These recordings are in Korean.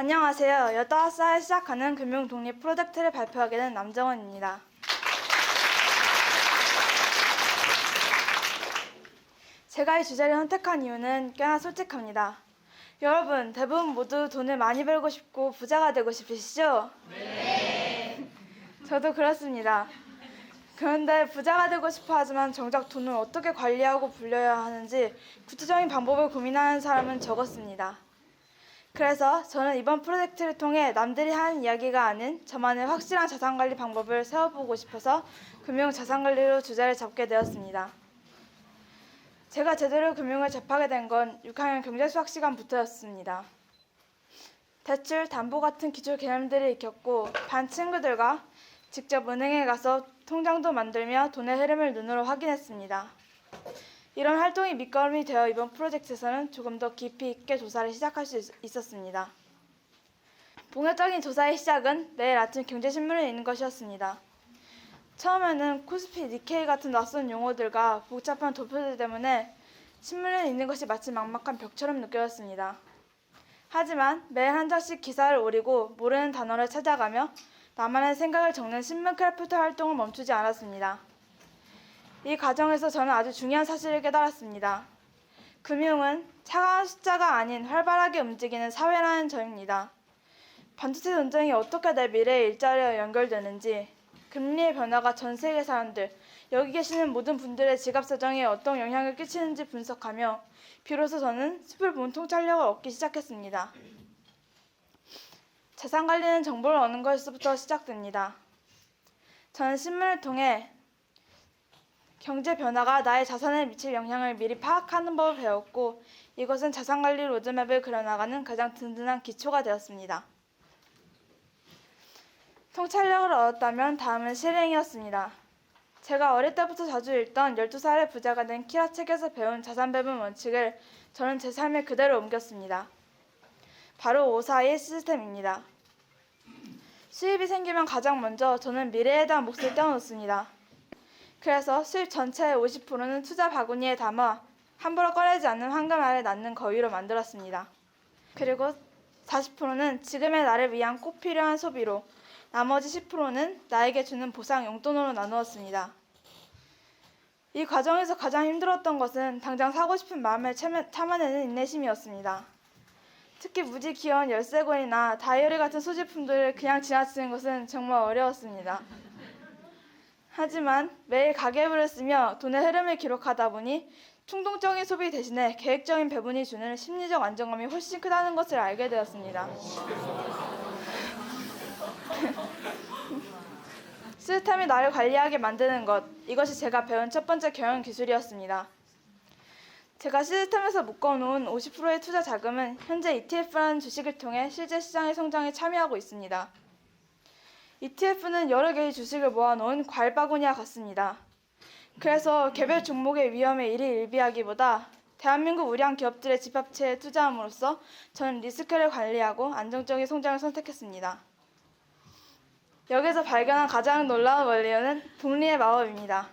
안녕하세요. 15살에 시작하는 금융독립 프로젝트를 발표하게 된 남정원입니다. 제가 이 주제를 선택한 이유는 꽤나 솔직합니다. 여러분, 대부분 모두 돈을 많이 벌고 싶고 부자가 되고 싶으시죠? 네. 저도 그렇습니다. 그런데 부자가 되고 싶어 하지만 정작 돈을 어떻게 관리하고 불려야 하는지 구체적인 방법을 고민하는 사람은 적었습니다. 그래서 저는 이번 프로젝트를 통해 남들이 하는 이야기가 아닌 저만의 확실한 자산관리 방법을 세워보고 싶어서 금융자산관리로 주제를 잡게 되었습니다. 제가 제대로 금융을 접하게 된 건 6학년 경제수학 시간부터였습니다. 대출, 담보 같은 기초 개념들을 익혔고 반 친구들과 직접 은행에 가서 통장도 만들며 돈의 흐름을 눈으로 확인했습니다. 이런 활동이 밑거름이 되어 이번 프로젝트에서는 조금 더 깊이 있게 조사를 시작할 수 있었습니다. 본격적인 조사의 시작은 매일 아침 경제신문을 읽는 것이었습니다. 처음에는 코스피, 니케이 같은 낯선 용어들과 복잡한 도표들 때문에 신문을 읽는 것이 마치 막막한 벽처럼 느껴졌습니다. 하지만 매일 한 장씩 기사를 오리고 모르는 단어를 찾아가며 나만의 생각을 적는 신문 크래프트 활동을 멈추지 않았습니다. 이 과정에서 저는 아주 중요한 사실을 깨달았습니다. 금융은 차가운 숫자가 아닌 활발하게 움직이는 사회라는 점입니다. 반도체 전쟁이 어떻게 내 미래의 일자리와 연결되는지, 금리의 변화가 전 세계 사람들, 여기 계시는 모든 분들의 지갑 사정에 어떤 영향을 끼치는지 분석하며 비로소 저는 숲을 본 통찰력을 얻기 시작했습니다. 자산관리는 정보를 얻는 것에서부터 시작됩니다. 저는 신문을 통해 경제 변화가 나의 자산에 미칠 영향을 미리 파악하는 법을 배웠고 이것은 자산관리 로드맵을 그려나가는 가장 든든한 기초가 되었습니다. 통찰력을 얻었다면 다음은 실행이었습니다. 제가 어릴 때부터 자주 읽던 12살의 부자가 된 키라 책에서 배운 자산배분 원칙을 저는 제 삶에 그대로 옮겼습니다. 바로 542 시스템입니다. 수입이 생기면 가장 먼저 저는 미래에 대한 몫을 떼어놓습니다. 그래서 수입 전체의 50%는 투자 바구니에 담아 함부로 꺼내지 않는 황금 알에 낳는 거위로 만들었습니다. 그리고 40%는 지금의 나를 위한 꼭 필요한 소비로, 나머지 10%는 나에게 주는 보상 용돈으로 나누었습니다. 이 과정에서 가장 힘들었던 것은 당장 사고 싶은 마음을 참아내는 인내심이었습니다. 특히 무지 귀여운 열쇠고리나 다이어리 같은 소지품들을 그냥 지나치는 것은 정말 어려웠습니다. 하지만 매일 가계부를 쓰며 돈의 흐름을 기록하다 보니 충동적인 소비 대신에 계획적인 배분이 주는 심리적 안정감이 훨씬 크다는 것을 알게 되었습니다. 시스템이 나를 관리하게 만드는 것, 이것이 제가 배운 첫 번째 경영 기술이었습니다. 제가 시스템에서 묶어놓은 50%의 투자 자금은 현재 ETF라는 주식을 통해 실제 시장의 성장에 참여하고 있습니다. ETF는 여러 개의 주식을 모아놓은 과일 바구니와 같습니다. 그래서 개별 종목의 위험에 일희일비하기보다 대한민국 우량 기업들의 집합체에 투자함으로써 저는 리스크를 관리하고 안정적인 성장을 선택했습니다. 여기서 발견한 가장 놀라운 원리는 복리의 마법입니다.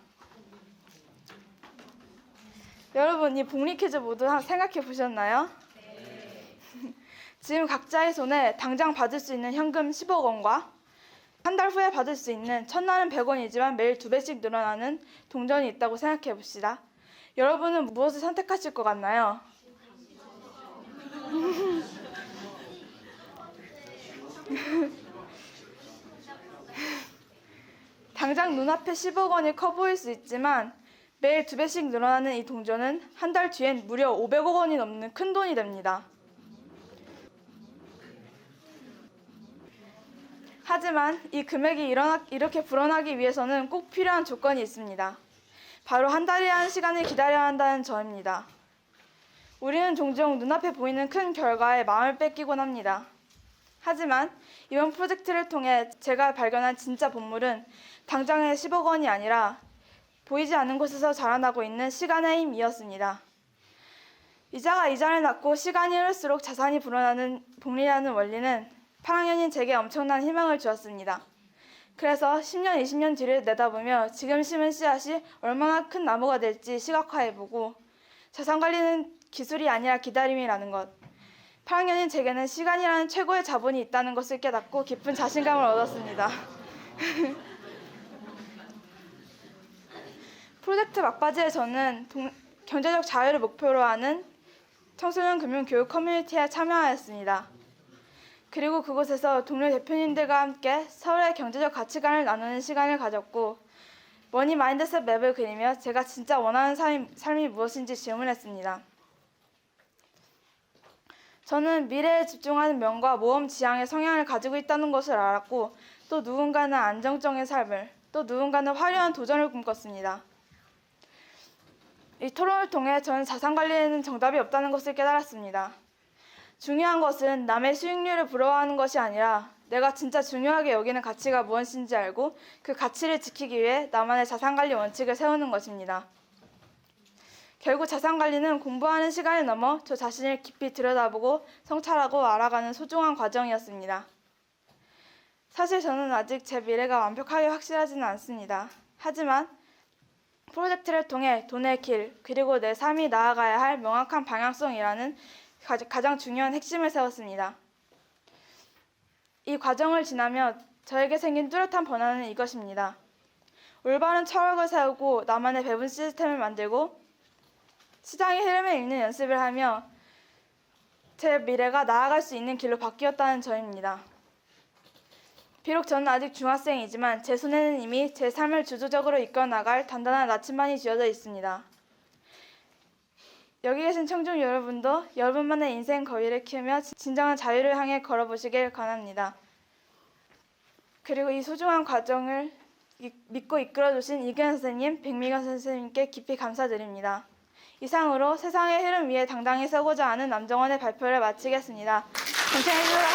여러분, 이 복리 퀴즈 모두 생각해 보셨나요? 네. 지금 각자의 손에 당장 받을 수 있는 현금 10억 원과 한 달 후에 받을 수 있는 첫날은 100원이지만 매일 2배씩 늘어나는 동전이 있다고 생각해 봅시다. 여러분은 무엇을 선택하실 것 같나요? 당장 눈앞에 10억 원이 커 보일 수 있지만 매일 2배씩 늘어나는 이 동전은 한 달 뒤엔 무려 500억 원이 넘는 큰 돈이 됩니다. 하지만 이 금액이 이렇게 불어나기 위해서는 꼭 필요한 조건이 있습니다. 바로 한 달이라는 시간을 기다려야 한다는 점입니다. 우리는 종종 눈앞에 보이는 큰 결과에 마음을 뺏기곤 합니다. 하지만 이번 프로젝트를 통해 제가 발견한 진짜 보물은 당장의 10억 원이 아니라 보이지 않는 곳에서 자라나고 있는 시간의 힘이었습니다. 이자가 이자를 낳고 시간이 흐를수록 자산이 불어나는 복리라는 원리는 8학년인 제게 엄청난 희망을 주었습니다. 그래서 10년, 20년 뒤를 내다보며 지금 심은 씨앗이 얼마나 큰 나무가 될지 시각화해보고 자산관리는 기술이 아니라 기다림이라는 것, 8학년인 제게는 시간이라는 최고의 자본이 있다는 것을 깨닫고 깊은 자신감을 얻었습니다. 프로젝트 막바지에 저는 경제적 자유를 목표로 하는 청소년 금융 교육 커뮤니티에 참여하였습니다. 그리고 그곳에서 동료 대표님들과 함께 서로의 경제적 가치관을 나누는 시간을 가졌고 머니 마인드셋 맵을 그리며 제가 진짜 원하는 삶이 무엇인지 질문했습니다. 저는 미래에 집중하는 면과 모험 지향의 성향을 가지고 있다는 것을 알았고 또 누군가는 안정적인 삶을, 또 누군가는 화려한 도전을 꿈꿨습니다. 이 토론을 통해 저는 자산관리에는 정답이 없다는 것을 깨달았습니다. 중요한 것은 남의 수익률을 부러워하는 것이 아니라 내가 진짜 중요하게 여기는 가치가 무엇인지 알고 그 가치를 지키기 위해 나만의 자산관리 원칙을 세우는 것입니다. 결국 자산관리는 공부하는 시간을 넘어 저 자신을 깊이 들여다보고 성찰하고 알아가는 소중한 과정이었습니다. 사실 저는 아직 제 미래가 완벽하게 확실하지는 않습니다. 하지만 프로젝트를 통해 돈의 길, 그리고 내 삶이 나아가야 할 명확한 방향성이라는 가장 중요한 핵심을 세웠습니다. 이 과정을 지나며 저에게 생긴 뚜렷한 번호는 이것입니다. 올바른 철학을 세우고 나만의 배분 시스템을 만들고 시장의 흐름을 읽는 연습을 하며 제 미래가 나아갈 수 있는 길로 바뀌었다는 점입니다. 비록 저는 아직 중학생이지만 제 손에는 이미 제 삶을 주도적으로 이끌어나갈 단단한 나침반이 쥐어져 있습니다. 여기 계신 청중 여러분도 여러분만의 인생 거위를 키우며 진정한 자유를 향해 걸어보시길 권합니다. 그리고 이 소중한 과정을 믿고 이끌어주신 이규현 선생님, 백미경 선생님께 깊이 감사드립니다. 이상으로 세상의 흐름 위에 당당히 서고자 하는 남정원의 발표를 마치겠습니다. 경청해주셔서